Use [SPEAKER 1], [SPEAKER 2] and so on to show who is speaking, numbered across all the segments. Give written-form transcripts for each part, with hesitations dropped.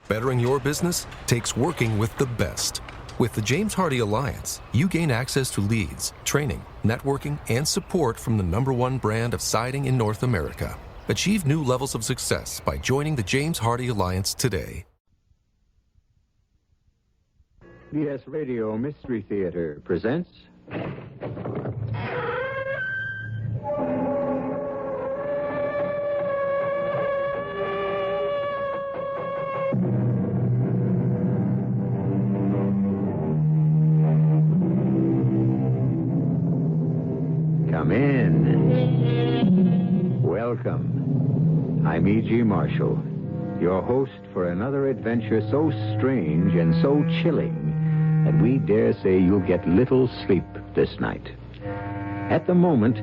[SPEAKER 1] Bettering your business takes working with the best. With the James Hardie Alliance, you gain access to leads, training, networking, and support from the #1 brand of siding in North America. Achieve new levels of success by joining the James Hardie Alliance today.
[SPEAKER 2] CBS Radio Mystery Theater presents... Come in. Welcome. I'm E.G. Marshall, your host for another adventure so strange and so chilling that we dare say you'll get little sleep this night. At the moment,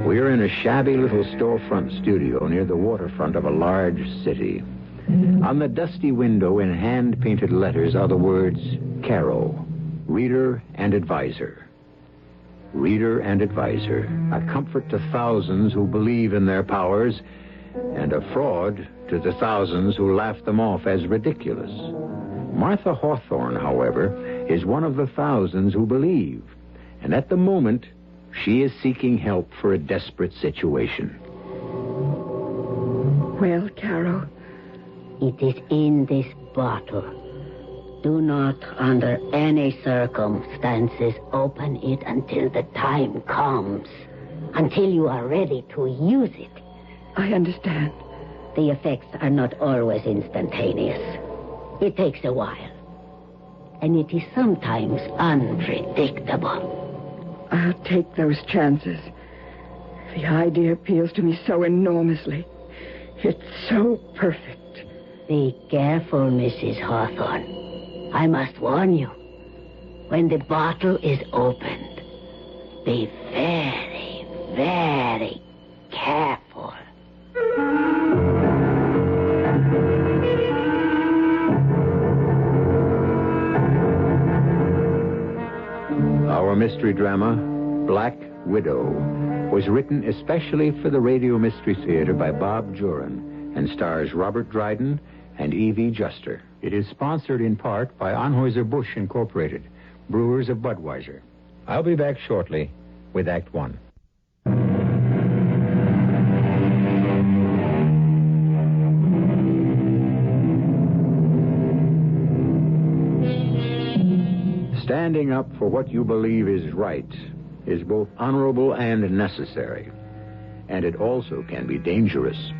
[SPEAKER 2] we're in a shabby little storefront studio near the waterfront of a large city. On the dusty window in hand-painted letters are the words, Caro, Reader and Advisor. Reader and Advisor, a comfort to thousands who believe in their powers, and a fraud to the thousands who laugh them off as ridiculous. Martha Hawthorne, however, is one of the thousands who believe, and at the moment, she is seeking help for a desperate situation.
[SPEAKER 3] Well, Caro?
[SPEAKER 4] It is in this bottle. Do not, under any circumstances, open it until the time comes. Until you are ready to use it.
[SPEAKER 3] I understand.
[SPEAKER 4] The effects are not always instantaneous. It takes a while. And it is sometimes unpredictable.
[SPEAKER 3] I'll take those chances. The idea appeals to me so enormously. It's so perfect.
[SPEAKER 4] Be careful, Mrs. Hawthorne. I must warn you. When the bottle is opened, be very, very careful.
[SPEAKER 2] Our mystery drama, Black Widow, was written especially for the Radio Mystery Theater by Bob Juran and stars Robert Dryden and E.V. Juster. It is sponsored in part by Anheuser-Busch Incorporated, brewers of Budweiser. I'll be back shortly with Act One. Standing up for what you believe is right is both honorable and necessary. And it also can be dangerous,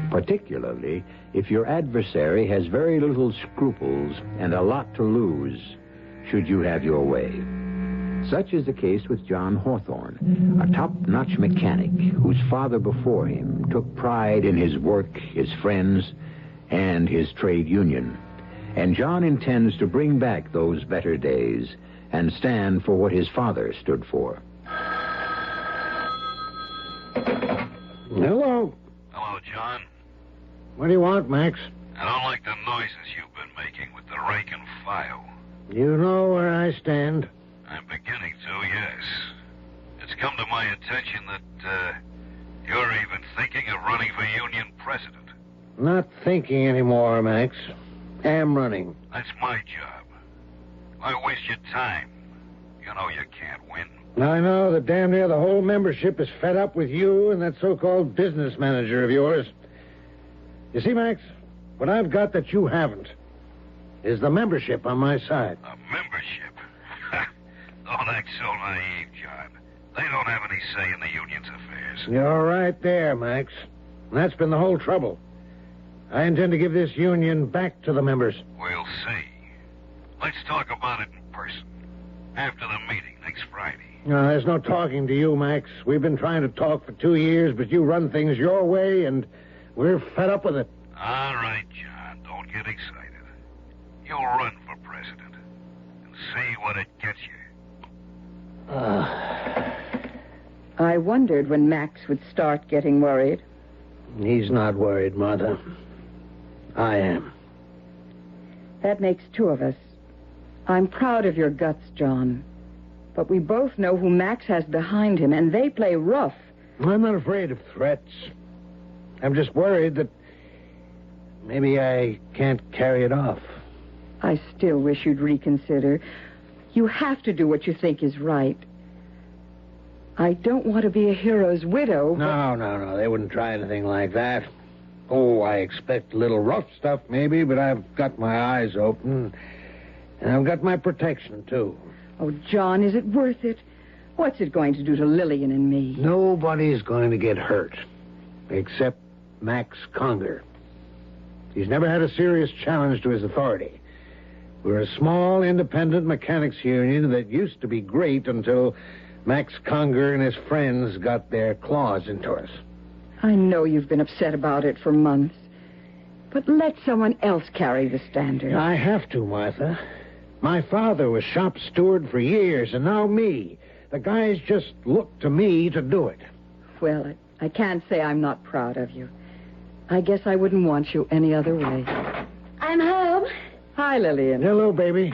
[SPEAKER 2] particularly if your adversary has very little scruples and a lot to lose should you have your way. Such is the case with John Hawthorne, a top-notch mechanic whose father before him took pride in his work, his friends, and his trade union. And John intends to bring back those better days and stand for what his father stood for.
[SPEAKER 5] Hello.
[SPEAKER 6] Hello, John.
[SPEAKER 5] What do you want, Max?
[SPEAKER 6] I don't like the noises you've been making with the rake and file.
[SPEAKER 5] You know where I stand.
[SPEAKER 6] I'm beginning to, yes. It's come to my attention that, you're even thinking of running for union president.
[SPEAKER 5] Not thinking anymore, Max. Am running.
[SPEAKER 6] That's my job. Why waste your time? You know you can't win.
[SPEAKER 5] I know that damn near the whole membership is fed up with you and that so-called business manager of yours. You see, Max, what I've got that you haven't is the membership on my side.
[SPEAKER 6] A membership? Don't act so naive, John. They don't have any say in the union's affairs.
[SPEAKER 5] You're right there, Max. And that's been the whole trouble. I intend to give this union back to the members.
[SPEAKER 6] We'll see. Let's talk about it in person. After the meeting next Friday.
[SPEAKER 5] No, there's no talking to you, Max. We've been trying to talk for 2 years, but you run things your way, and we're fed up with it.
[SPEAKER 6] All right, John. Don't get excited. You'll run for president and see what it gets you.
[SPEAKER 3] I wondered when Max would start getting worried.
[SPEAKER 5] He's not worried, Martha. I am.
[SPEAKER 3] That makes two of us. I'm proud of your guts, John. But we both know who Max has behind him, and they play rough.
[SPEAKER 5] I'm not afraid of threats. I'm just worried that maybe I can't carry it off.
[SPEAKER 3] I still wish you'd reconsider. You have to do what you think is right. I don't want to be a hero's widow.
[SPEAKER 5] No. They wouldn't try anything like that. Oh, I expect a little rough stuff, maybe, but I've got my eyes open. And I've got my protection, too.
[SPEAKER 3] Oh, John, is it worth it? What's it going to do to Lillian and me?
[SPEAKER 5] Nobody's going to get hurt, except Max Conger. He's never had a serious challenge to his authority. We're a small, independent mechanics union that used to be great until Max Conger and his friends got their claws into us.
[SPEAKER 3] I know you've been upset about it for months. But let someone else carry the standard.
[SPEAKER 5] I have to, Martha. My father was shop steward for years, and now me. The guys just look to me to do it.
[SPEAKER 3] Well, I can't say I'm not proud of you. I guess I wouldn't want you any other way.
[SPEAKER 4] I'm home.
[SPEAKER 3] Hi, Lillian.
[SPEAKER 5] Hello, baby.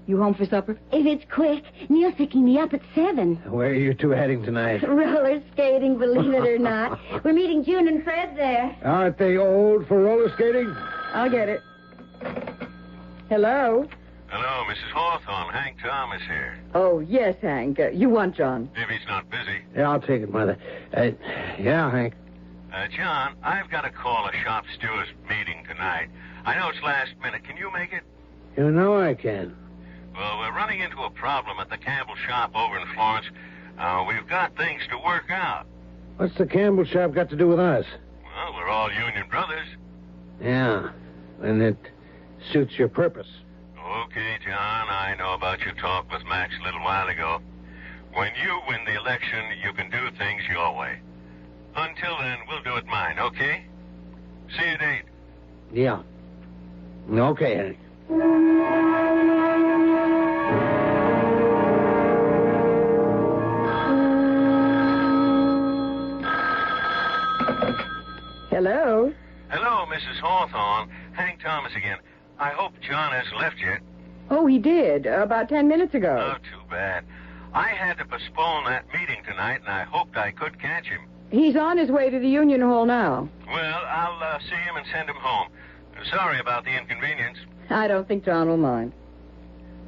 [SPEAKER 3] You home for supper?
[SPEAKER 4] If it's quick, Neil's picking me up at 7.
[SPEAKER 5] Where are you two heading tonight?
[SPEAKER 4] Roller skating, believe it or not. We're meeting June and Fred there.
[SPEAKER 5] Aren't they old for roller skating?
[SPEAKER 3] I'll get it. Hello?
[SPEAKER 6] Hello, Mrs. Hawthorne. Hank Thomas here.
[SPEAKER 3] Oh, yes, Hank. You want John?
[SPEAKER 6] If he's not busy.
[SPEAKER 5] Yeah, I'll take it, Mother. Yeah, Hank.
[SPEAKER 6] John, I've got to call a shop stewards meeting tonight. I know it's last minute. Can you make it?
[SPEAKER 5] You know I can.
[SPEAKER 6] Well, we're running into a problem at the Campbell shop over in Florence. We've got things to work out.
[SPEAKER 5] What's the Campbell shop got to do with us?
[SPEAKER 6] Well, we're all union brothers.
[SPEAKER 5] Yeah, and it suits your purpose.
[SPEAKER 6] Okay, John, I know about your talk with Max a little while ago. When you win the election, you can do things your way. Until then, we'll do it mine, okay? See you at 8.
[SPEAKER 5] Yeah. Okay, Hank.
[SPEAKER 3] Hello?
[SPEAKER 6] Hello, Mrs. Hawthorne. Hank Thomas again. I hope John hasn't left yet.
[SPEAKER 3] Oh, he did. About 10 minutes ago.
[SPEAKER 6] Oh, too bad. I had to postpone that meeting tonight, and I hoped I could catch him.
[SPEAKER 3] He's on his way to the Union Hall now.
[SPEAKER 6] Well, I'll see him and send him home. Sorry about the inconvenience.
[SPEAKER 3] I don't think John will mind.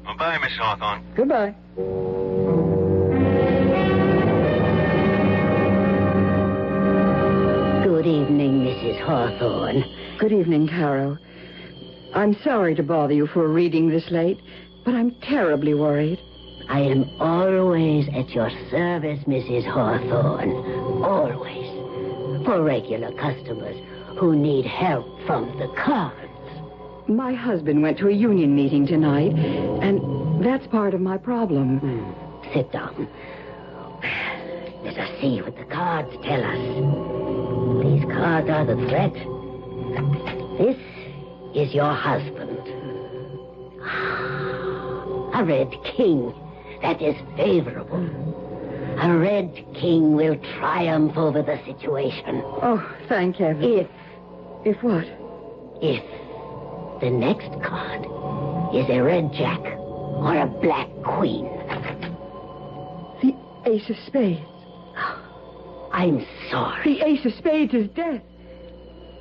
[SPEAKER 6] Well, bye, Miss Hawthorne.
[SPEAKER 3] Goodbye.
[SPEAKER 4] Good evening, Mrs. Hawthorne.
[SPEAKER 3] Good evening, Caro. I'm sorry to bother you for a reading this late, but I'm terribly worried.
[SPEAKER 4] I am always at your service, Mrs. Hawthorne. Always. For regular customers who need help from the cards.
[SPEAKER 3] My husband went to a union meeting tonight, and that's part of my problem.
[SPEAKER 4] Sit down. Let us see what the cards tell us. These cards are the threat. This is your husband. A red king. That is favorable. A red king will triumph over the situation.
[SPEAKER 3] Oh, thank heaven. If what?
[SPEAKER 4] If the next card is a red jack or a black queen.
[SPEAKER 3] The ace of spades.
[SPEAKER 4] I'm sorry.
[SPEAKER 3] The ace of spades is death.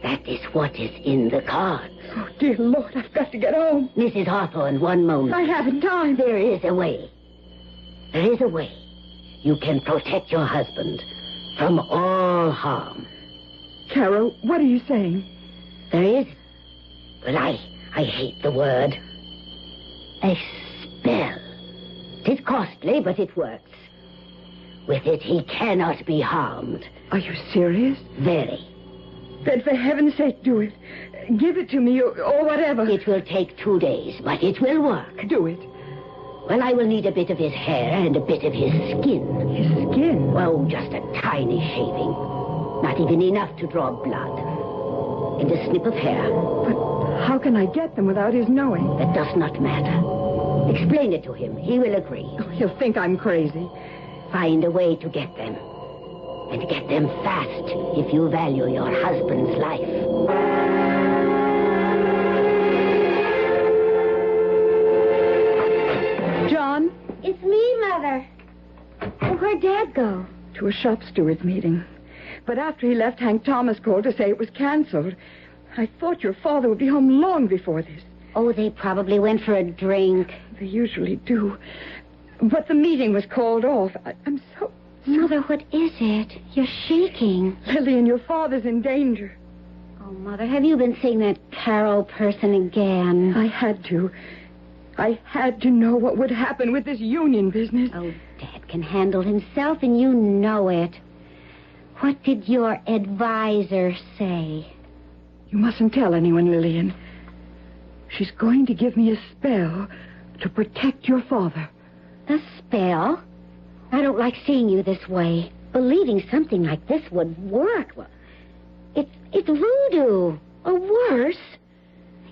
[SPEAKER 4] That is what is in the cards.
[SPEAKER 3] Oh, dear Lord, I've got to get home.
[SPEAKER 4] Mrs. Hawthorne, one moment.
[SPEAKER 3] I haven't time.
[SPEAKER 4] There is a way. There is a way. You can protect your husband from all harm.
[SPEAKER 3] Caro, what are you saying?
[SPEAKER 4] There is, well, I hate the word. A spell. It is costly, but it works. With it, he cannot be harmed.
[SPEAKER 3] Are you serious?
[SPEAKER 4] Very.
[SPEAKER 3] Then for heaven's sake, do it. Give it to me, or whatever.
[SPEAKER 4] It will take 2 days, but it will work.
[SPEAKER 3] Do it.
[SPEAKER 4] Well, I will need a bit of his hair and a bit of his skin.
[SPEAKER 3] His skin?
[SPEAKER 4] Oh, just a tiny shaving. Not even enough to draw blood. And a snip of hair.
[SPEAKER 3] But how can I get them without his knowing?
[SPEAKER 4] That does not matter. Explain it to him. He will agree.
[SPEAKER 3] Oh, he'll think I'm crazy.
[SPEAKER 4] Find a way to get them. And get them fast if you value your husband's life.
[SPEAKER 3] John?
[SPEAKER 7] It's me, Mother. Where'd Dad go?
[SPEAKER 3] To a shop steward's meeting. But after he left, Hank Thomas called to say it was canceled. I thought your father would be home long before this.
[SPEAKER 4] Oh, they probably went for a drink.
[SPEAKER 3] They usually do. But the meeting was called off. I'm so...
[SPEAKER 4] Mother, what is it? You're shaking.
[SPEAKER 3] Lillian, your father's in danger.
[SPEAKER 4] Oh, Mother, have you been seeing that Carol person again?
[SPEAKER 3] I had to. I had to know what would happen with this union business.
[SPEAKER 4] Oh, Dad can handle himself, and you know it. What did your advisor say?
[SPEAKER 3] You mustn't tell anyone, Lillian. She's going to give me a spell to protect your father.
[SPEAKER 4] A spell? I don't like seeing you this way. Believing something like this would work. Well, it's voodoo, or worse.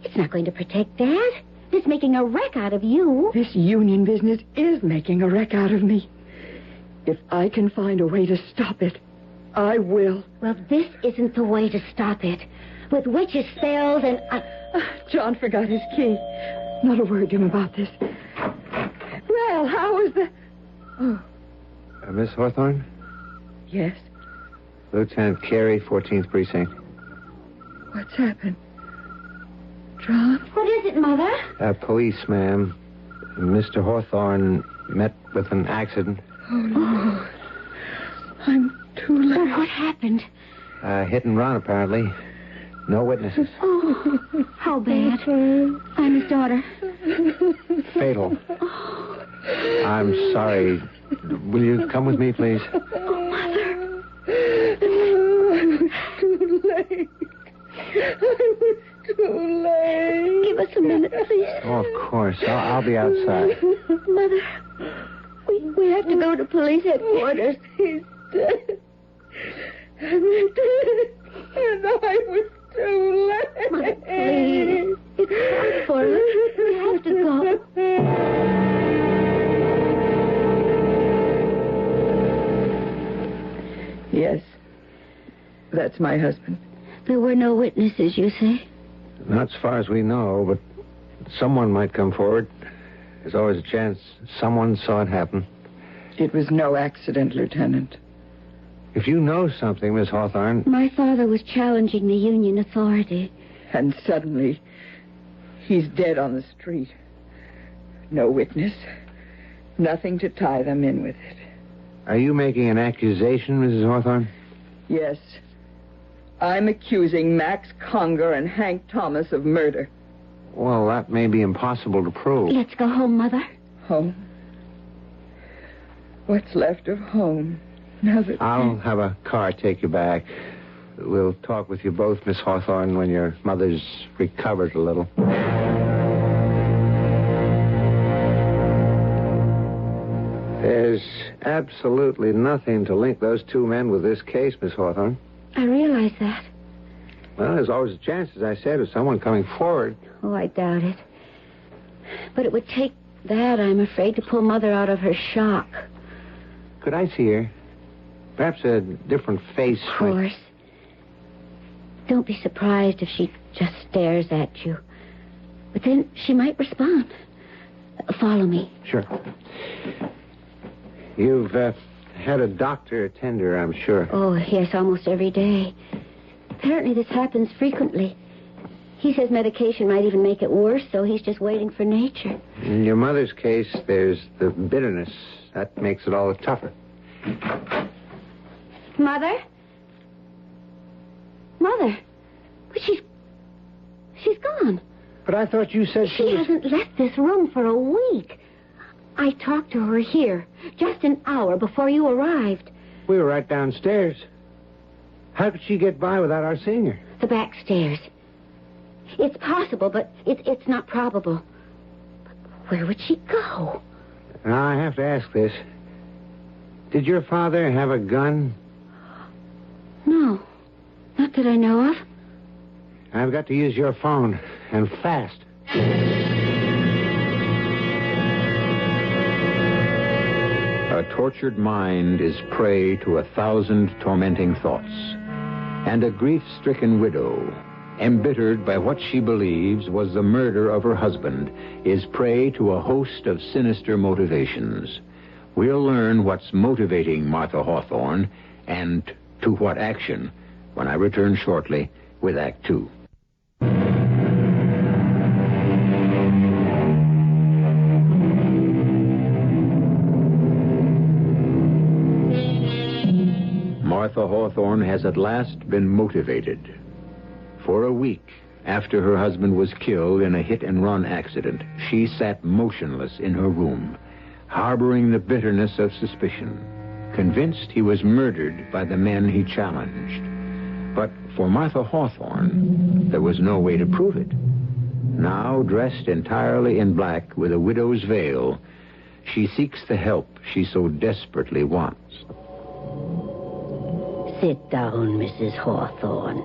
[SPEAKER 4] It's not going to protect Dad. It's making a wreck out of you.
[SPEAKER 3] This union business is making a wreck out of me. If I can find a way to stop it, I will.
[SPEAKER 4] Well, this isn't the way to stop it. With witches' spells and...
[SPEAKER 3] John forgot his key. Not a word to him about this. Well, how is the... Oh,
[SPEAKER 2] Miss Hawthorne?
[SPEAKER 3] yes.
[SPEAKER 2] Lieutenant Carey, 14th Precinct.
[SPEAKER 3] What's happened? John?
[SPEAKER 4] What is it, Mother?
[SPEAKER 2] Police, ma'am. Mr. Hawthorne met with an accident.
[SPEAKER 3] Oh, no. I'm too late.
[SPEAKER 4] Oh, what happened?
[SPEAKER 2] Hit and run, apparently. No witnesses.
[SPEAKER 4] Oh, how bad. I'm his daughter.
[SPEAKER 2] Fatal. I'm sorry. Will you come with me, please?
[SPEAKER 4] Oh, Mother.
[SPEAKER 3] I was too late. I was too late.
[SPEAKER 4] Give us a minute, please.
[SPEAKER 2] Oh, of course. I'll be outside.
[SPEAKER 4] Mother, we have to go to police headquarters.
[SPEAKER 3] He's dead. And I was too late.
[SPEAKER 4] Mother, please. It's hard for us. We have to go.
[SPEAKER 3] Yes. That's my husband.
[SPEAKER 4] There were no witnesses, you say?
[SPEAKER 2] Not as far as we know, but someone might come forward. There's always a chance someone saw it happen.
[SPEAKER 3] It was no accident, Lieutenant.
[SPEAKER 2] If you know something, Miss Hawthorne...
[SPEAKER 4] My father was challenging the union authority.
[SPEAKER 3] And suddenly, he's dead on the street. No witness. Nothing to tie them in with it.
[SPEAKER 2] Are you making an accusation, Mrs. Hawthorne?
[SPEAKER 3] Yes. I'm accusing Max Conger and Hank Thomas of murder.
[SPEAKER 2] Well, that may be impossible to prove.
[SPEAKER 4] Let's go home, Mother.
[SPEAKER 3] Home? What's left of home? Now that...
[SPEAKER 2] I'll have a car take you back. We'll talk with you both, Miss Hawthorne, when your mother's recovered a little. There's absolutely nothing to link those two men with this case, Miss Hawthorne.
[SPEAKER 4] I realize that.
[SPEAKER 2] Well, there's always a chance, as I said, of someone coming forward.
[SPEAKER 4] Oh, I doubt it. But it would take that, I'm afraid, to pull Mother out of her shock.
[SPEAKER 2] Could I see her? Perhaps a different face.
[SPEAKER 4] Of course. Don't be surprised if she just stares at you. But then she might respond. Follow me.
[SPEAKER 2] Sure. You've had a doctor attend her, I'm sure.
[SPEAKER 4] Oh, yes, almost every day. Apparently this happens frequently. He says medication might even make it worse, so he's just waiting for nature.
[SPEAKER 2] In your mother's case, there's the bitterness. That makes it all the tougher.
[SPEAKER 4] Mother? Mother? But she's gone.
[SPEAKER 5] But I thought you said
[SPEAKER 4] She hasn't left this room for a week. I talked to her here just an hour before you arrived.
[SPEAKER 2] We were right downstairs. How could she get by without our seeing her?
[SPEAKER 4] The back stairs. It's possible, but it's not probable. But where would she go?
[SPEAKER 2] Now, I have to ask this. Did your father have a gun?
[SPEAKER 4] No. Not that I know of.
[SPEAKER 2] I've got to use your phone, and fast.
[SPEAKER 8] A tortured mind is prey to 1,000 tormenting thoughts. And a grief-stricken widow, embittered by what she believes was the murder of her husband, is prey to a host of sinister motivations. We'll learn what's motivating Martha Hawthorne and to what action when I return shortly with Act Two. Martha Hawthorne has at last been motivated. For a week after her husband was killed in a hit-and-run accident, she sat motionless in her room, harboring the bitterness of suspicion, convinced he was murdered by the men he challenged. But for Martha Hawthorne, there was no way to prove it. Now, dressed entirely in black with a widow's veil, she seeks the help she so desperately wants.
[SPEAKER 4] Sit down, Mrs. Hawthorne.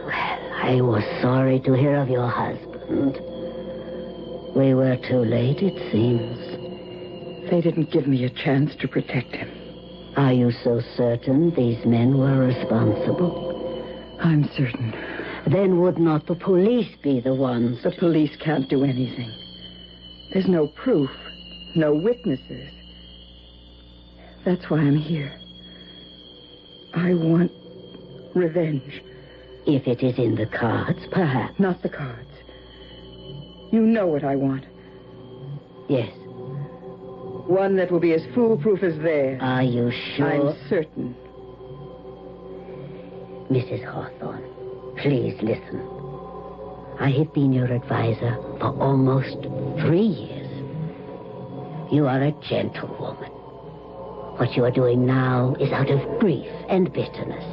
[SPEAKER 4] Well, I was sorry to hear of your husband. We were too late, it seems.
[SPEAKER 3] They didn't give me a chance to protect him.
[SPEAKER 4] Are you so certain these men were responsible?
[SPEAKER 3] I'm certain.
[SPEAKER 4] Then would not the police be the ones?
[SPEAKER 3] The police can't do anything. There's no proof, no witnesses. That's why I'm here. I want revenge.
[SPEAKER 4] If it is in the cards, perhaps.
[SPEAKER 3] Not the cards. You know what I want.
[SPEAKER 4] Yes.
[SPEAKER 3] One that will be as foolproof as theirs.
[SPEAKER 4] Are you sure?
[SPEAKER 3] I'm certain.
[SPEAKER 4] Mrs. Hawthorne, please listen. I have been your advisor for almost 3 years. You are a gentlewoman. What you are doing now is out of grief and bitterness.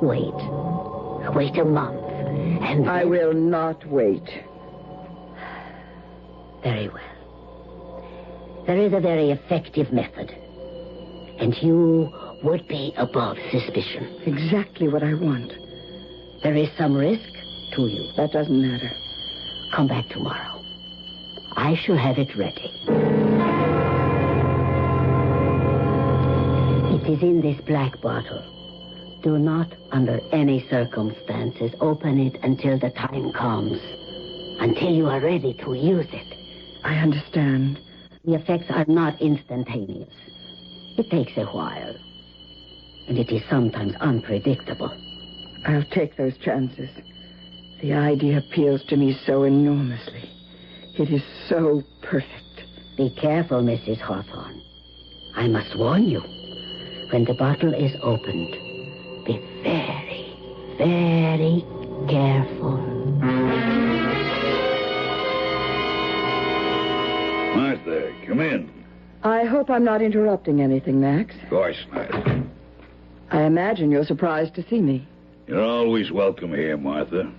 [SPEAKER 4] Wait a month, and
[SPEAKER 3] I will not wait.
[SPEAKER 4] Very well. There is a very effective method, and you would be above suspicion.
[SPEAKER 3] Exactly what I want.
[SPEAKER 4] There is some risk to you.
[SPEAKER 3] That doesn't matter.
[SPEAKER 4] Come back tomorrow. I shall have it ready. It is in this black bottle. Do not, under any circumstances, open it until the time comes. Until you are ready to use it.
[SPEAKER 3] I understand.
[SPEAKER 4] The effects are not instantaneous. It takes a while. And it is sometimes unpredictable.
[SPEAKER 3] I'll take those chances. The idea appeals to me so enormously. It is so perfect.
[SPEAKER 4] Be careful, Mrs. Hawthorne. I must warn you. When the bottle is opened, be very, very careful.
[SPEAKER 9] Martha, come in.
[SPEAKER 3] I hope I'm not interrupting anything, Max.
[SPEAKER 9] Of course not.
[SPEAKER 3] I imagine you're surprised to see me.
[SPEAKER 9] You're always welcome here, Martha.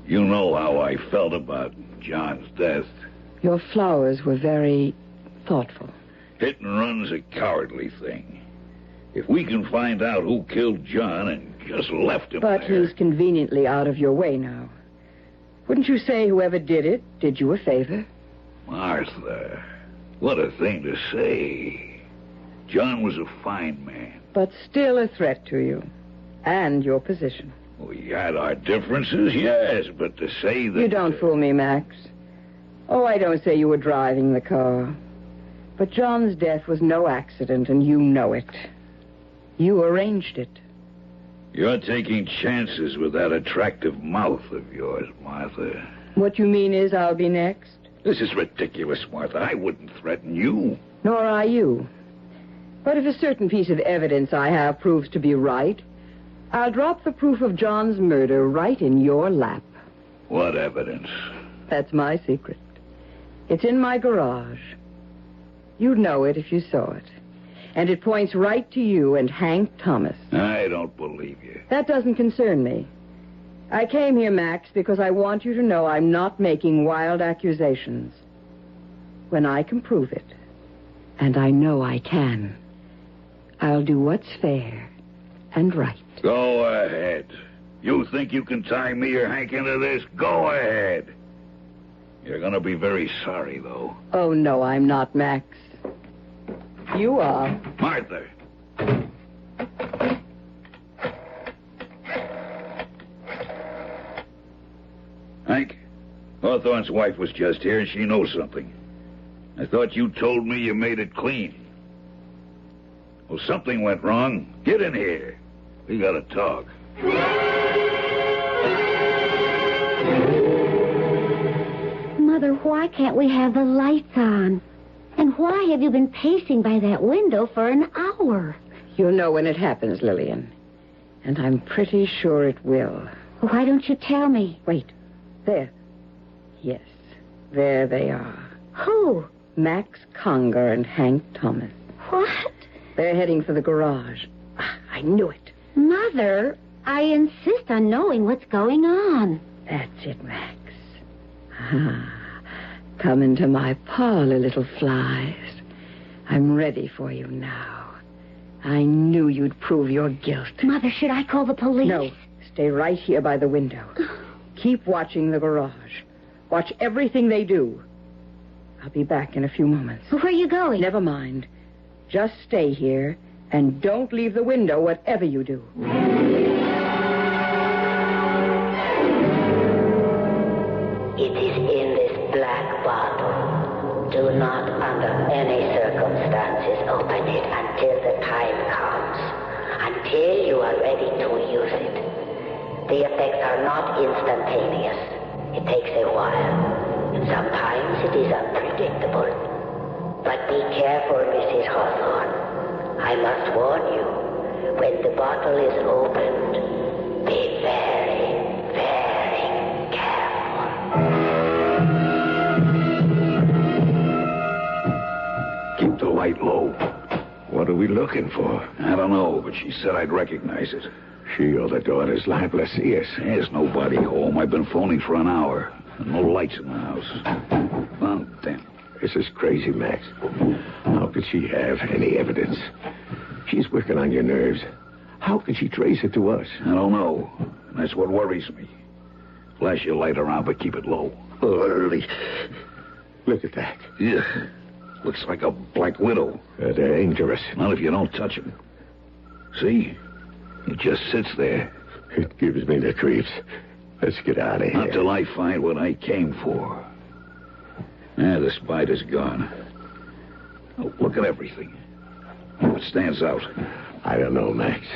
[SPEAKER 9] You know how I felt about John's death.
[SPEAKER 3] Your flowers were very thoughtful.
[SPEAKER 9] Hit and run's a cowardly thing. If we can find out who killed John and just left him
[SPEAKER 3] But
[SPEAKER 9] there...
[SPEAKER 3] he's conveniently out of your way now. Wouldn't you say whoever did it did you a favor?
[SPEAKER 9] Martha, what a thing to say. John was a fine man.
[SPEAKER 3] But still a threat to you. And your position.
[SPEAKER 9] We had our differences, yes, but to say that...
[SPEAKER 3] You don't fool me, Max. Oh, I don't say you were driving the car. But John's death was no accident, and you know it. You arranged it.
[SPEAKER 9] You're taking chances with that attractive mouth of yours, Martha.
[SPEAKER 3] What you mean is I'll be next?
[SPEAKER 9] This is ridiculous, Martha. I wouldn't threaten you.
[SPEAKER 3] Nor I you. But if a certain piece of evidence I have proves to be right, I'll drop the proof of John's murder right in your lap.
[SPEAKER 9] What evidence?
[SPEAKER 3] That's my secret. It's in my garage. You'd know it if you saw it. And it points right to you and Hank Thomas.
[SPEAKER 9] I don't believe you.
[SPEAKER 3] That doesn't concern me. I came here, Max, because I want you to know I'm not making wild accusations. When I can prove it, and I know I can, I'll do what's fair and right.
[SPEAKER 9] Go ahead. You think you can tie me or Hank into this? Go ahead. You're going to be very sorry, though.
[SPEAKER 3] Oh, no, I'm not, Max. You are.
[SPEAKER 9] Martha. Hank, Hawthorne's wife was just here, and she knows something. I thought you told me you made it clean. Well, something went wrong. Get in here. We got to talk.
[SPEAKER 7] Mother, why can't we have the lights on? And
[SPEAKER 4] why have you been pacing by that window for an hour?
[SPEAKER 3] You'll know when it happens, Lillian. And I'm pretty sure it will.
[SPEAKER 4] Why don't you tell me?
[SPEAKER 3] Wait. There. Yes. There they are.
[SPEAKER 4] Who?
[SPEAKER 3] Max Conger and Hank Thomas.
[SPEAKER 4] What?
[SPEAKER 3] They're heading for the garage. I knew it.
[SPEAKER 4] Mother, I insist on knowing what's going on.
[SPEAKER 3] That's it, Max. Come into my parlor, little flies. I'm ready for you now. I knew you'd prove your guilt.
[SPEAKER 4] Mother, should I call the police?
[SPEAKER 3] No. Stay right here by the window. Keep watching the garage. Watch everything they do. I'll be back in a few moments.
[SPEAKER 4] Where are you going?
[SPEAKER 3] Never mind. Just stay here and don't leave the window whatever you do.
[SPEAKER 4] It is in this black bottle. Do not, under any circumstances, open it until the time comes. Until you are ready to use it. The effects are not instantaneous. It takes a while. And sometimes it is unpredictable. But be careful, Mrs. Hawthorne. I must warn you, when the bottle is opened, be very, very careful.
[SPEAKER 9] Keep the light low.
[SPEAKER 10] What are we looking for?
[SPEAKER 9] I don't know, but she said I'd recognize it.
[SPEAKER 10] She or the daughter's liable to see us.
[SPEAKER 9] There's nobody home. I've been phoning for an hour. And no lights in the house. Well, damn.
[SPEAKER 10] This is crazy, Max. How could she have any evidence? She's working on your nerves. How could she trace it to us?
[SPEAKER 9] I don't know. And that's what worries me. Flash your light around, but keep it low.
[SPEAKER 10] Early. Look at that.
[SPEAKER 9] Yeah. Looks like a black widow.
[SPEAKER 10] They're dangerous.
[SPEAKER 9] Not if you don't touch him. See? He just sits there.
[SPEAKER 10] It gives me the creeps. Let's get out of here.
[SPEAKER 9] Not till I find what I came for. The spider's gone. Oh, look at everything. What stands out?
[SPEAKER 10] I don't know, Max.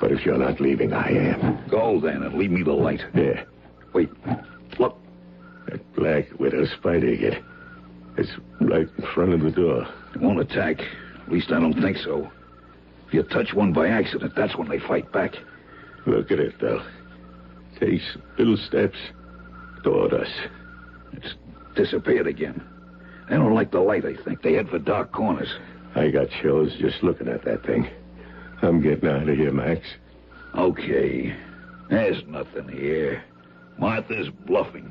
[SPEAKER 10] But if you're not leaving, I am.
[SPEAKER 9] Go, then, and leave me the light.
[SPEAKER 10] Yeah.
[SPEAKER 9] Wait. Look.
[SPEAKER 10] That black widow spider again. It's right in front of the door.
[SPEAKER 9] It won't attack. At least I don't think so. If you touch one by accident, that's when they fight back.
[SPEAKER 10] Look at it, though. Takes little steps toward us.
[SPEAKER 9] It's disappeared again. They don't like the light, I think. They head for dark corners.
[SPEAKER 10] I got chills just looking at that thing. I'm getting out of here, Max.
[SPEAKER 9] Okay. There's nothing here. Martha's bluffing.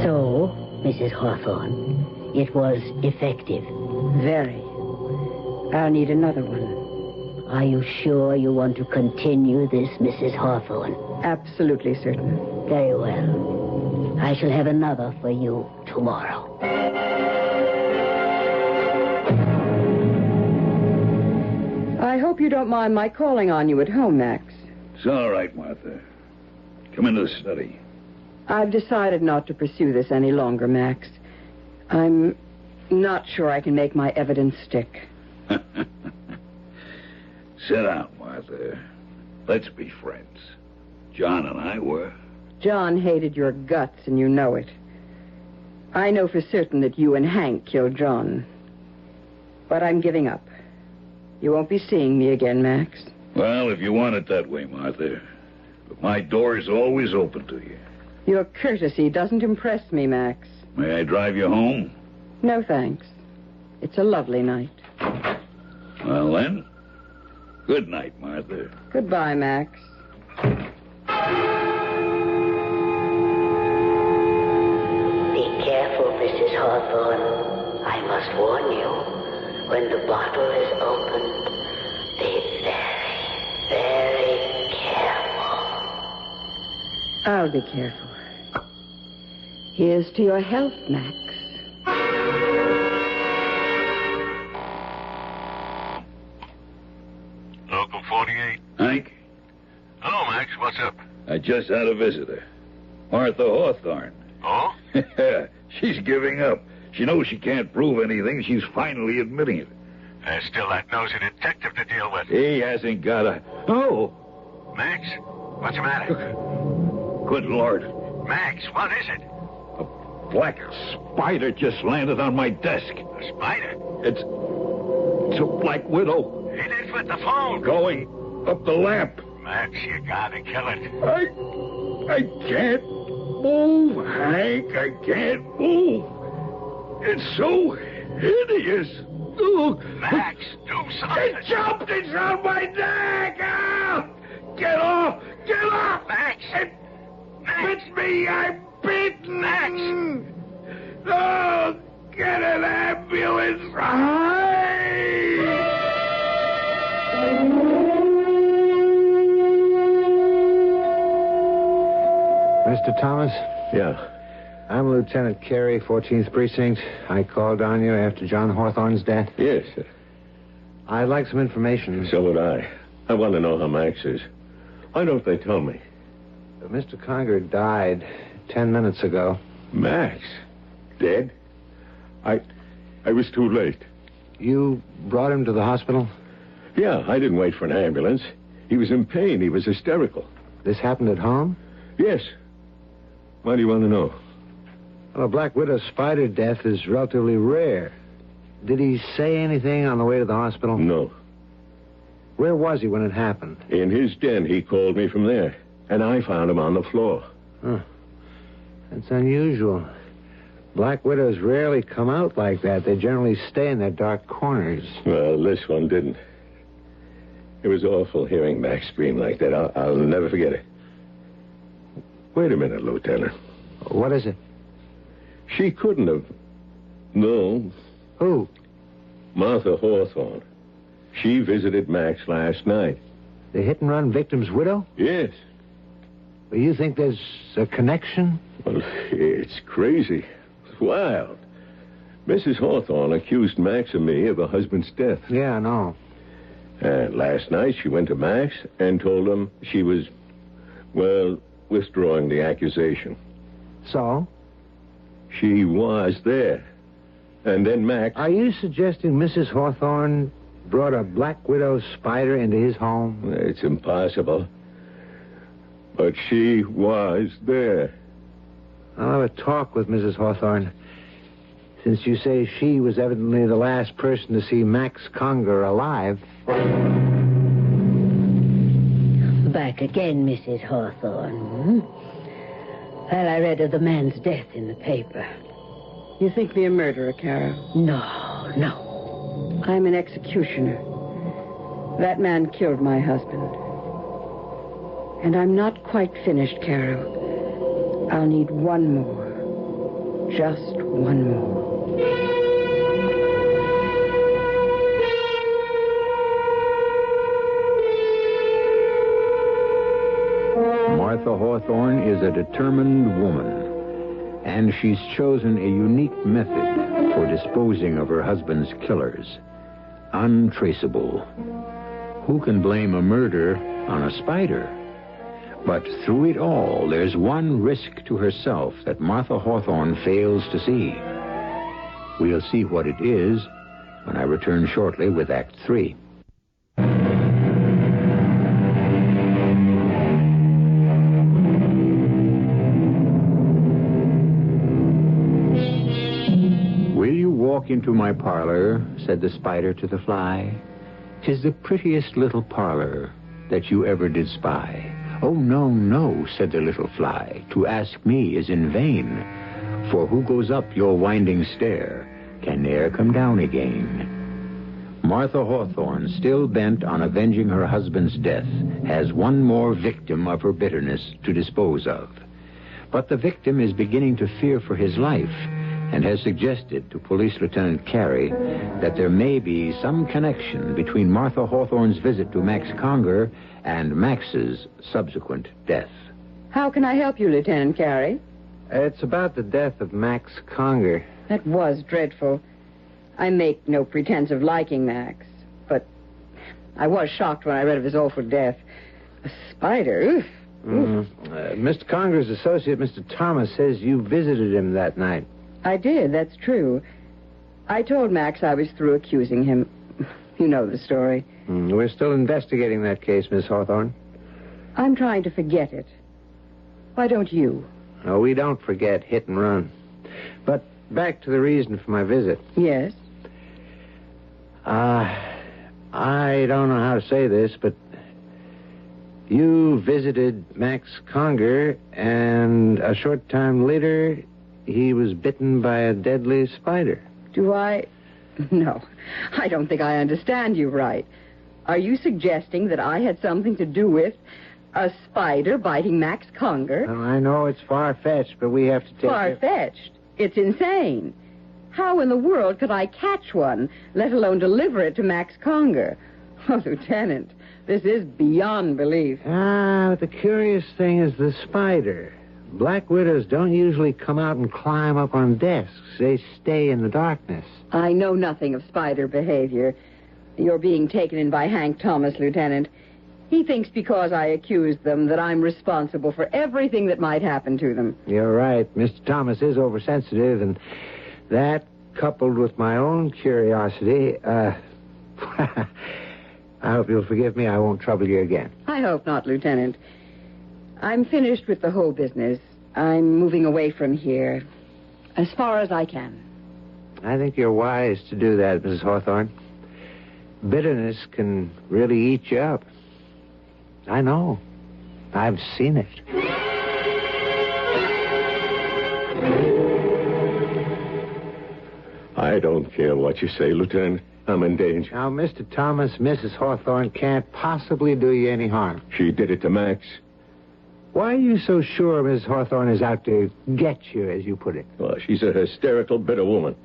[SPEAKER 4] So, Mrs. Hawthorne, it was effective.
[SPEAKER 3] Very. I'll need another one.
[SPEAKER 4] Are you sure you want to continue this, Mrs. Hawthorne?
[SPEAKER 3] Absolutely certain.
[SPEAKER 4] Very well. I shall have another for you tomorrow.
[SPEAKER 3] I hope you don't mind my calling on you at home, Max.
[SPEAKER 9] It's all right, Martha. Come into the study.
[SPEAKER 3] I've decided not to pursue this any longer, Max. I'm not sure I can make my evidence stick.
[SPEAKER 9] Sit down, Martha. Let's be friends. John and I were.
[SPEAKER 3] John hated your guts, and you know it. I know for certain that you and Hank killed John. But I'm giving up. You won't be seeing me again, Max.
[SPEAKER 9] Well, if you want it that way, Martha. But my door is always open to you.
[SPEAKER 3] Your courtesy doesn't impress me, Max.
[SPEAKER 9] May I drive you home?
[SPEAKER 3] No, thanks. It's a lovely night.
[SPEAKER 9] Well, then, good night, Martha.
[SPEAKER 3] Goodbye, Max.
[SPEAKER 4] Be careful, Mrs. Hawthorne. I must warn you, when the bottle is opened, be very, very careful.
[SPEAKER 3] I'll be careful. Here's to your health, Max.
[SPEAKER 6] Local 48.
[SPEAKER 9] Hank,
[SPEAKER 6] Hello, Max. What's up?
[SPEAKER 9] I just had a visitor. Martha Hawthorne.
[SPEAKER 6] Oh?
[SPEAKER 9] She's giving up. She knows she can't prove anything. She's finally admitting it.
[SPEAKER 6] There's still that nosy detective to deal with.
[SPEAKER 9] He hasn't got a... Oh!
[SPEAKER 6] Max, what's the matter?
[SPEAKER 9] Good Lord.
[SPEAKER 6] Max, what is it?
[SPEAKER 9] black spider just landed on my desk.
[SPEAKER 6] A spider?
[SPEAKER 9] It's a black widow.
[SPEAKER 6] It is with the phone.
[SPEAKER 9] Going up the lamp.
[SPEAKER 6] Max, you gotta kill it.
[SPEAKER 9] I can't move, Hank. I can't move. It's so hideous. Oh,
[SPEAKER 6] Max, do something.
[SPEAKER 9] it jumped. It's on my neck. Ah! Get off. Get off.
[SPEAKER 6] Max.
[SPEAKER 9] It
[SPEAKER 6] Max.
[SPEAKER 9] bit me. I'm bitten.
[SPEAKER 6] Max.
[SPEAKER 9] Oh, get an ambulance.
[SPEAKER 5] Mr. Thomas?
[SPEAKER 10] Yeah.
[SPEAKER 5] I'm Lieutenant Carey, 14th Precinct. I called on you after John Hawthorne's death.
[SPEAKER 10] Yes.
[SPEAKER 5] I'd like some information.
[SPEAKER 10] So would I. I want to know how Max is. Why don't they tell me?
[SPEAKER 5] Mr. Conger died 10 minutes ago.
[SPEAKER 10] Max? Dead? I was too late.
[SPEAKER 5] You brought him to the hospital?
[SPEAKER 10] Yeah, I didn't wait for an ambulance. He was in pain. He was hysterical.
[SPEAKER 5] This happened at home?
[SPEAKER 10] Yes. Why do you want to know?
[SPEAKER 5] Well, a Black Widow spider death is relatively rare. Did he say anything on the way to the hospital?
[SPEAKER 10] No.
[SPEAKER 5] Where was he when it happened?
[SPEAKER 10] In his den, he called me from there. And I found him on the floor.
[SPEAKER 5] Huh. That's unusual. Black Widows rarely come out like that. They generally stay in their dark corners.
[SPEAKER 10] Well, this one didn't. It was awful hearing Max scream like that. I'll never forget it. Wait a minute, Lieutenant.
[SPEAKER 5] What is it?
[SPEAKER 10] She couldn't have... No.
[SPEAKER 5] Who?
[SPEAKER 10] Martha Hawthorne. She visited Max last night.
[SPEAKER 5] The hit-and-run victim's widow?
[SPEAKER 10] Yes.
[SPEAKER 5] Well, you think there's a connection?
[SPEAKER 10] Well, it's crazy. It's wild. Mrs. Hawthorne accused Max and me of her husband's death.
[SPEAKER 5] Yeah, I know.
[SPEAKER 10] And last night she went to Max and told him she was, well, withdrawing the accusation.
[SPEAKER 5] So?
[SPEAKER 10] She was there. And then Max...
[SPEAKER 5] Are you suggesting Mrs. Hawthorne brought a Black Widow spider into his home?
[SPEAKER 10] It's impossible. But she was there.
[SPEAKER 5] I'll have a talk with Mrs. Hawthorne. Since you say she was evidently the last person to see Max Conger alive.
[SPEAKER 4] Back again, Mrs. Hawthorne. Well, I read of the man's death in the paper.
[SPEAKER 3] You think me a murderer, Kara?
[SPEAKER 4] No.
[SPEAKER 3] I'm an executioner. That man killed my husband. And I'm not quite finished, Carol. I'll need one more. Just one more.
[SPEAKER 8] Martha Hawthorne is a determined woman, and she's chosen a unique method for disposing of her husband's killers. Untraceable. Who can blame a murder on a spider? But through it all, there's one risk to herself that Martha Hawthorne fails to see. We'll see what it is when I return shortly with Act 3. Will you walk into my parlor, said the spider to the fly. 'Tis the prettiest little parlor that you ever did spy. Oh, no, no, said the little fly, to ask me is in vain, for who goes up your winding stair can ne'er come down again. Martha Hawthorne, still bent on avenging her husband's death, has one more victim of her bitterness to dispose of. But the victim is beginning to fear for his life and has suggested to Police Lieutenant Carey that there may be some connection between Martha Hawthorne's visit to Max Conger and Max's subsequent death.
[SPEAKER 3] How can I help you, Lieutenant Carey?
[SPEAKER 5] It's about the death of Max Conger.
[SPEAKER 3] That was dreadful. I make no pretense of liking Max, but I was shocked when I read of his awful death. A spider? Oof.
[SPEAKER 5] Mr. Conger's associate, Mr. Thomas, says you visited him that night.
[SPEAKER 3] I did, that's true. I told Max I was through accusing him. You know the story.
[SPEAKER 5] We're still investigating that case, Miss Hawthorne.
[SPEAKER 3] I'm trying to forget it. Why don't you?
[SPEAKER 5] No, we don't forget hit and run.
[SPEAKER 8] But back to the reason for my visit.
[SPEAKER 3] Yes?
[SPEAKER 8] I don't know how to say this, but you visited Max Conger, and a short time later, he was bitten by a deadly spider.
[SPEAKER 3] Do I? No, I don't think I understand you right. Are you suggesting that I had something to do with a spider biting Max Conger?
[SPEAKER 8] Well, I know it's far-fetched, but we have to take...
[SPEAKER 3] Far-fetched? It's insane. How in the world could I catch one, let alone deliver it to Max Conger? Oh, Lieutenant, this is beyond belief.
[SPEAKER 8] But the curious thing is the spider. Black widows don't usually come out and climb up on desks. They stay in the darkness.
[SPEAKER 3] I know nothing of spider behavior. You're being taken in by Hank Thomas, Lieutenant. He thinks because I accused them that I'm responsible for everything that might happen to them.
[SPEAKER 8] You're right. Mr. Thomas is oversensitive, and that, coupled with my own curiosity, I hope you'll forgive me. I won't trouble you again.
[SPEAKER 3] I hope not, Lieutenant. I'm finished with the whole business. I'm moving away from here as far as I can.
[SPEAKER 8] I think you're wise to do that, Mrs. Hawthorne. Bitterness can really eat you up. I know. I've seen it.
[SPEAKER 10] I don't care what you say, Lieutenant. I'm in danger.
[SPEAKER 8] Now, Mr. Thomas, Mrs. Hawthorne can't possibly do you any harm.
[SPEAKER 10] She did it to Max.
[SPEAKER 8] Why are you so sure Mrs. Hawthorne is out to get you, as you put it?
[SPEAKER 10] Well, she's a hysterical, bitter woman.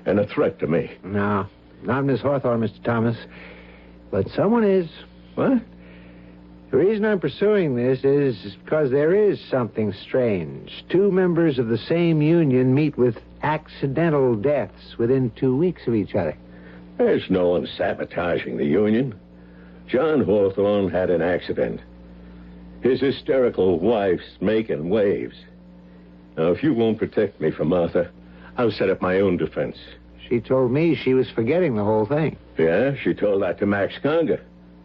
[SPEAKER 10] And a threat to me.
[SPEAKER 8] No, not Miss Hawthorne, Mr. Thomas. But someone is.
[SPEAKER 10] What?
[SPEAKER 8] The reason I'm pursuing this is because there is something strange. Two members of the same union meet with accidental deaths within 2 weeks of each other.
[SPEAKER 10] There's no one sabotaging the union. John Hawthorne had an accident. His hysterical wife's making waves. Now, if you won't protect me from Martha, I'll set up my own defense.
[SPEAKER 8] She told me she was forgetting the whole thing.
[SPEAKER 10] Yeah, she told that to Max Conger.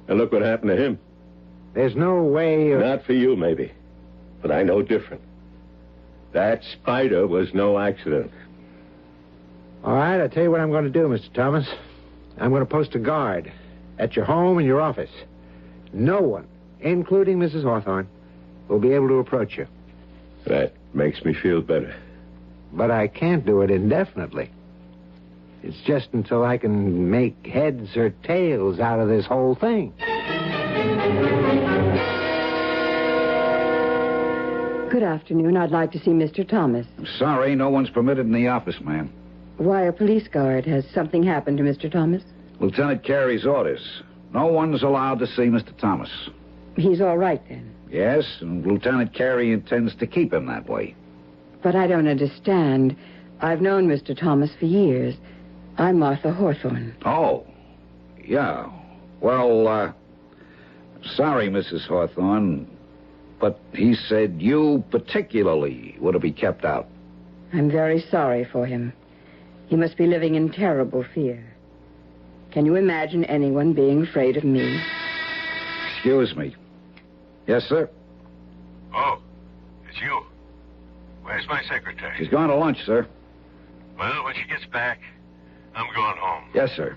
[SPEAKER 10] And look what happened to him.
[SPEAKER 8] There's no way of...
[SPEAKER 10] Not for you, maybe. But I know different. That spider was no accident.
[SPEAKER 8] All right, I'll tell you what I'm going to do, Mr. Thomas. I'm going to post a guard at your home and your office. No one, including Mrs. Hawthorne, will be able to approach you.
[SPEAKER 10] That makes me feel better.
[SPEAKER 8] But I can't do it indefinitely. It's just until I can make heads or tails out of this whole thing.
[SPEAKER 3] Good afternoon. I'd like to see Mr. Thomas.
[SPEAKER 9] I'm sorry, no one's permitted in the office, ma'am.
[SPEAKER 3] Why, a police guard. Has something happened to Mr. Thomas?
[SPEAKER 9] Lieutenant Carey's orders. No one's allowed to see Mr. Thomas.
[SPEAKER 3] He's all right, then.
[SPEAKER 9] Yes, and Lieutenant Carey intends to keep him that way.
[SPEAKER 3] But I don't understand. I've known Mr. Thomas for years. I'm Martha Hawthorne.
[SPEAKER 9] Oh, yeah. Well, sorry, Mrs. Hawthorne, but he said you particularly were to be kept out.
[SPEAKER 3] I'm very sorry for him. He must be living in terrible fear. Can you imagine anyone being afraid of me?
[SPEAKER 9] Excuse me. Yes, sir?
[SPEAKER 6] Oh, it's you. Where's my secretary?
[SPEAKER 9] She's gone to lunch, sir.
[SPEAKER 6] Well, when she gets back, I'm going home.
[SPEAKER 9] Yes, sir.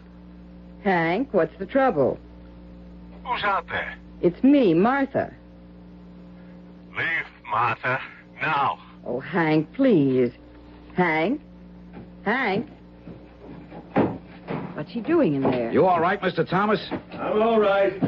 [SPEAKER 3] Hank, what's the trouble?
[SPEAKER 6] Who's out there?
[SPEAKER 3] It's me, Martha.
[SPEAKER 6] Leave, Martha, now.
[SPEAKER 3] Oh, Hank, please. Hank? Hank? What's he doing in there?
[SPEAKER 9] You all right, Mr. Thomas?
[SPEAKER 10] I'm all right.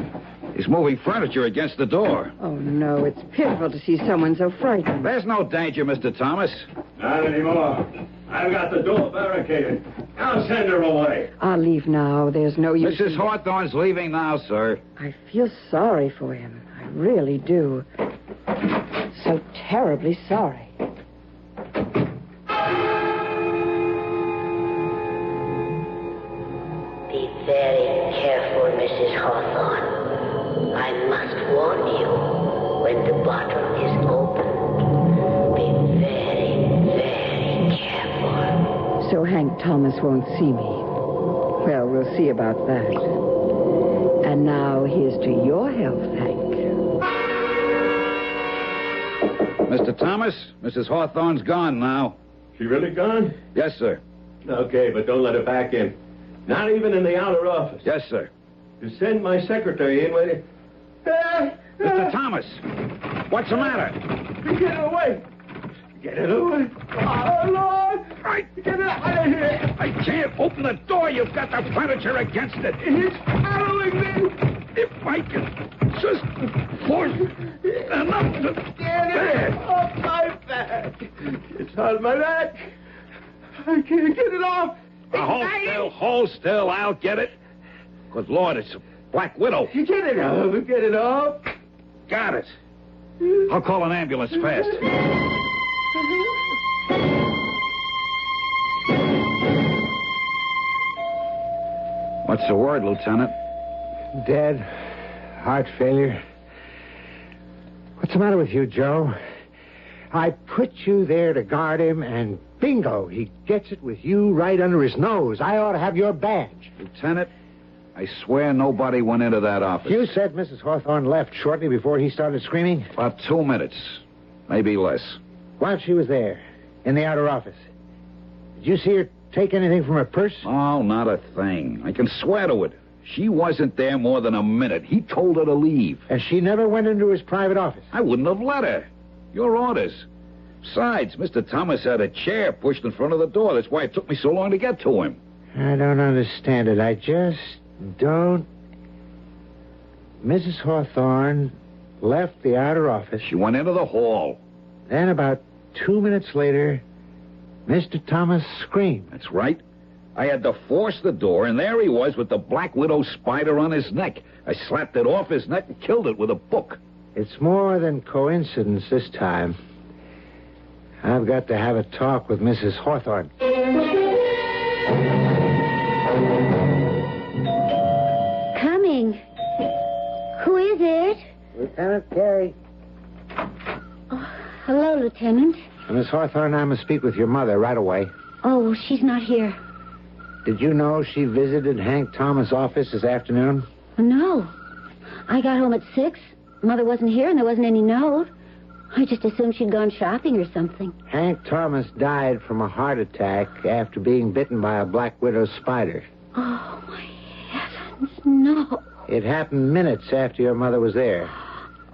[SPEAKER 9] He's moving furniture against the door.
[SPEAKER 3] Oh, no, it's pitiful to see someone so frightened.
[SPEAKER 9] There's no danger, Mr. Thomas.
[SPEAKER 10] Not anymore. I've got the door barricaded. I'll send her away.
[SPEAKER 3] I'll leave now. There's no use.
[SPEAKER 9] Mrs. Hawthorne's leaving now, sir.
[SPEAKER 3] I feel sorry for him. I really do. So terribly sorry.
[SPEAKER 4] Be very careful, Mrs. Hawthorne. I must warn you, when the bottle is opened, be very, very careful.
[SPEAKER 3] So Hank Thomas won't see me. Well, we'll see about that. And now here's to your health, Hank.
[SPEAKER 9] Mr. Thomas, Mrs. Hawthorne's gone now.
[SPEAKER 10] She really gone?
[SPEAKER 9] Yes, sir.
[SPEAKER 10] Okay, but don't let her back in. Not even in the outer office.
[SPEAKER 9] Yes, sir.
[SPEAKER 10] You send my secretary in when...
[SPEAKER 9] Mr. Thomas, what's the matter?
[SPEAKER 10] Get it away! Get it away! Oh, Lord! Get it out of here!
[SPEAKER 9] I can't open the door. You've got the furniture against it.
[SPEAKER 10] He's following me!
[SPEAKER 9] If I can just force enough to...
[SPEAKER 10] Get it off my back! It's on my neck! I can't get it off!
[SPEAKER 9] Hold still. I'll get it. Good Lord, it's a Black Widow.
[SPEAKER 10] Get it off! Get it off!
[SPEAKER 9] Got it. I'll call an ambulance fast. What's the word, Lieutenant?
[SPEAKER 5] Dead. Heart failure. What's the matter with you, Joe? I put you there to guard him, and bingo, he gets it with you right under his nose. I ought to have your badge.
[SPEAKER 9] Lieutenant, I swear nobody went into that office.
[SPEAKER 5] You said Mrs. Hawthorne left shortly before he started screaming?
[SPEAKER 9] About 2 minutes. Maybe less.
[SPEAKER 5] While she was there, in the outer office, did you see her take anything from her purse?
[SPEAKER 9] Oh, not a thing. I can swear to it. She wasn't there more than a minute. He told her to leave.
[SPEAKER 5] And she never went into his private office?
[SPEAKER 9] I wouldn't have let her. Your orders. Besides, Mr. Thomas had a chair pushed in front of the door. That's why it took me so long to get to him.
[SPEAKER 5] I don't understand it. I just don't... Mrs. Hawthorne left the outer office.
[SPEAKER 9] She went into the hall.
[SPEAKER 5] Then about 2 minutes later, Mr. Thomas screamed.
[SPEAKER 9] That's right. I had to force the door, and there he was with the Black Widow spider on his neck. I slapped it off his neck and killed it with a book.
[SPEAKER 5] It's more than coincidence this time. I've got to have a talk with Mrs. Hawthorne.
[SPEAKER 7] Coming. Who is it?
[SPEAKER 5] Lieutenant Carey.
[SPEAKER 7] Oh, hello, Lieutenant.
[SPEAKER 5] Miss Hawthorne, I must speak with your mother right away.
[SPEAKER 7] Oh, she's not here.
[SPEAKER 5] Did you know she visited Hank Thomas' office this afternoon?
[SPEAKER 7] No. I got home at 6. Mother wasn't here and there wasn't any note. I just assumed she'd gone shopping or something.
[SPEAKER 5] Hank Thomas died from a heart attack after being bitten by a Black Widow spider.
[SPEAKER 7] Oh, my heavens, no.
[SPEAKER 5] It happened minutes after your mother was there.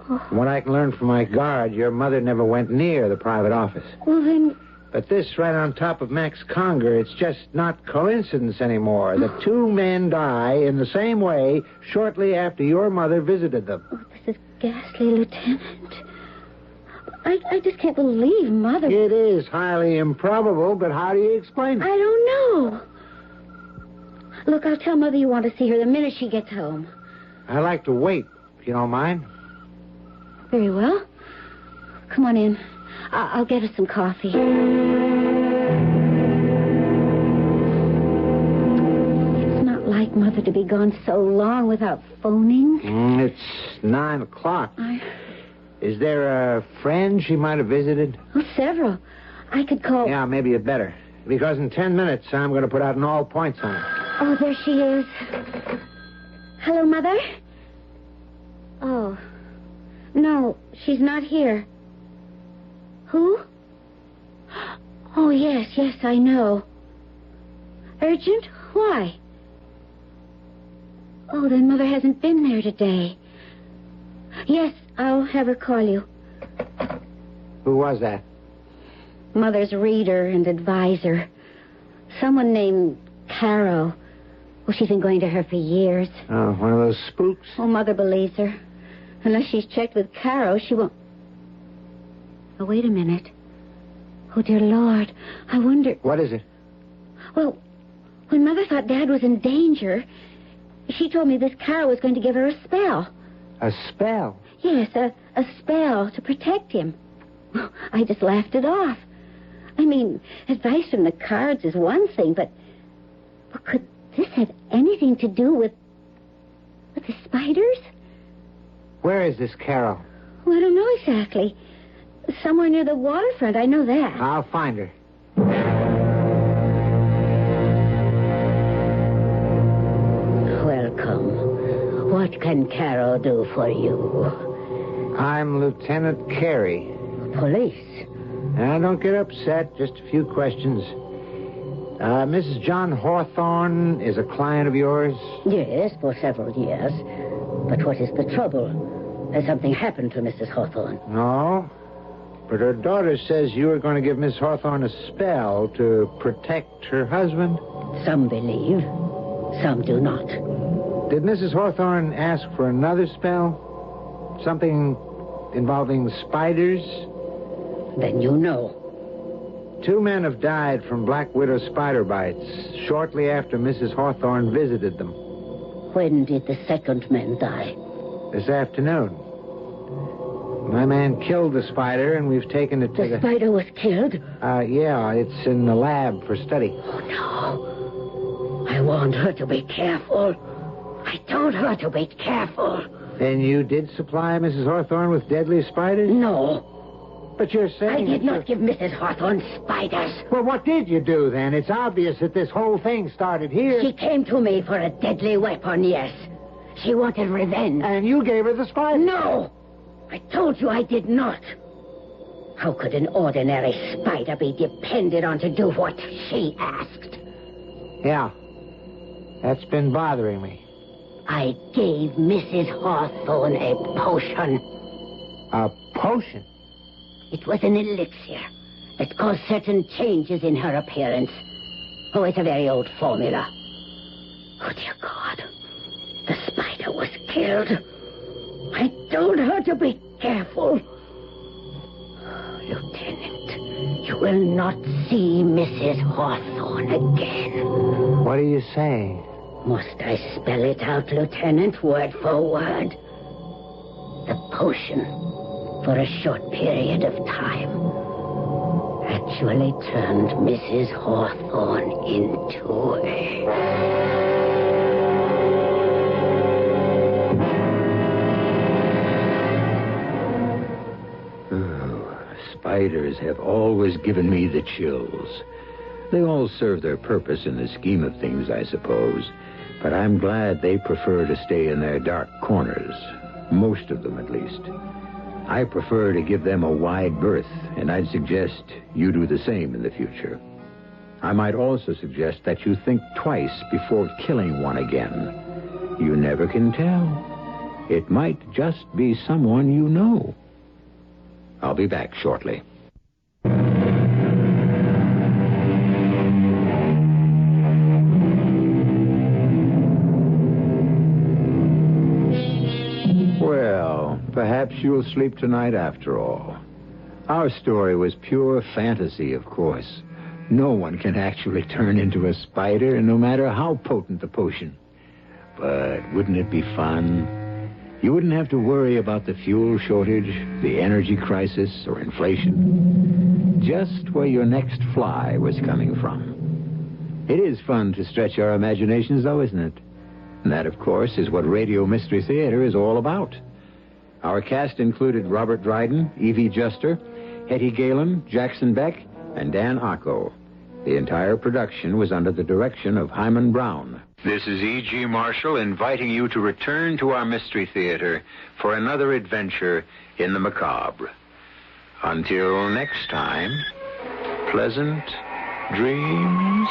[SPEAKER 7] Oh.
[SPEAKER 5] From what I can learn from my guard, your mother never went near the private office.
[SPEAKER 7] Well, then...
[SPEAKER 5] But this right on top of Max Conger, it's just not coincidence anymore. The two men die in the same way shortly after your mother visited them.
[SPEAKER 7] Oh, this is ghastly, Lieutenant. I just can't believe Mother...
[SPEAKER 5] It is highly improbable, but how do you explain it?
[SPEAKER 7] I don't know. Look, I'll tell Mother you want to see her the minute she gets home.
[SPEAKER 5] I like to wait, if you don't mind.
[SPEAKER 7] Very well. Come on in. I'll get us some coffee. It's not like Mother to be gone so long without phoning.
[SPEAKER 5] It's 9 o'clock. Is there a friend she might have visited?
[SPEAKER 7] Oh, several. I could call...
[SPEAKER 5] Yeah, maybe you'd better. Because in 10 minutes, I'm going to put out an all points on her.
[SPEAKER 7] Oh, there she is. Hello, Mother? Oh. No, she's not here. Who? Oh, yes, I know. Urgent? Why? Oh, then Mother hasn't been there today. Yes, I'll have her call you.
[SPEAKER 5] Who was that?
[SPEAKER 7] Mother's reader and advisor. Someone named Caro. Well, she's been going to her for years.
[SPEAKER 5] Oh, one of those spooks?
[SPEAKER 7] Oh, Mother believes her. Unless she's checked with Caro, she won't... Oh, wait a minute. Oh, dear Lord. I wonder...
[SPEAKER 5] What is it?
[SPEAKER 7] Well, when Mother thought Dad was in danger, she told me this Caro was going to give her a spell.
[SPEAKER 5] A spell?
[SPEAKER 7] Yes, a spell to protect him. I just laughed it off. I mean, advice from the cards is one thing, but could this have anything to do with the spiders?
[SPEAKER 5] Where is this Carol?
[SPEAKER 7] Well, I don't know exactly. Somewhere near the waterfront, I know that.
[SPEAKER 5] I'll find her.
[SPEAKER 4] Welcome. What can Carol do for you?
[SPEAKER 5] I'm Lieutenant Carey.
[SPEAKER 4] Police?
[SPEAKER 5] Now, don't get upset. Just a few questions. Mrs. John Hawthorne is a client of yours?
[SPEAKER 4] Yes, for several years. But what is the trouble? Has something happened to Mrs. Hawthorne?
[SPEAKER 5] No. But her daughter says you were going to give Miss Hawthorne a spell to protect her husband.
[SPEAKER 4] Some believe, some do not.
[SPEAKER 5] Did Mrs. Hawthorne ask for another spell? Something involving spiders?
[SPEAKER 4] Then you know.
[SPEAKER 5] 2 men have died from black widow spider bites shortly after Mrs. Hawthorne visited them.
[SPEAKER 4] When did the second man die?
[SPEAKER 5] This afternoon. My man killed the spider, and we've taken it to
[SPEAKER 4] The spider was killed?
[SPEAKER 5] Yeah, it's in the lab for study.
[SPEAKER 4] Oh, no. I warned her to be careful. I told her to be careful.
[SPEAKER 5] Then you did supply Mrs. Hawthorne with deadly spiders?
[SPEAKER 4] No.
[SPEAKER 5] But you're saying...
[SPEAKER 4] I did not give Mrs. Hawthorne spiders.
[SPEAKER 5] Well, what did you do, then? It's obvious that this whole thing started here.
[SPEAKER 4] She came to me for a deadly weapon, yes. She wanted revenge.
[SPEAKER 5] And you gave her the spider?
[SPEAKER 4] No! I told you I did not. How could an ordinary spider be depended on to do what she asked?
[SPEAKER 5] Yeah. That's been bothering me.
[SPEAKER 4] I gave Mrs. Hawthorne a potion.
[SPEAKER 5] A potion?
[SPEAKER 4] It was an elixir that caused certain changes in her appearance. Oh, it's a very old formula. Oh, dear God. The spider was killed. I told her to be careful. Lieutenant, you will not see Mrs. Hawthorne again.
[SPEAKER 5] What are you saying?
[SPEAKER 4] Must I spell it out, Lieutenant, word for word? The potion, for a short period of time, actually turned Mrs. Hawthorne into a...
[SPEAKER 8] Spiders have always given me the chills. They all serve their purpose in the scheme of things, I suppose. But I'm glad they prefer to stay in their dark corners. Most of them, at least. I prefer to give them a wide berth, and I'd suggest you do the same in the future. I might also suggest that you think twice before killing one again. You never can tell. It might just be someone you know. I'll be back shortly. Well, perhaps you'll sleep tonight after all. Our story was pure fantasy, of course. No one can actually turn into a spider, no matter how potent the potion. But wouldn't it be fun? You wouldn't have to worry about the fuel shortage, the energy crisis, or inflation. Just where your next fly was coming from. It is fun to stretch our imaginations, though, isn't it? And that, of course, is what Radio Mystery Theater is all about. Our cast included Robert Dryden, Evie Juster, Hetty Galen, Jackson Beck, and Dan Ocko. The entire production was under the direction of Hyman Brown. This is E.G. Marshall inviting you to return to our Mystery Theater for another adventure in the macabre. Until next time, pleasant dreams.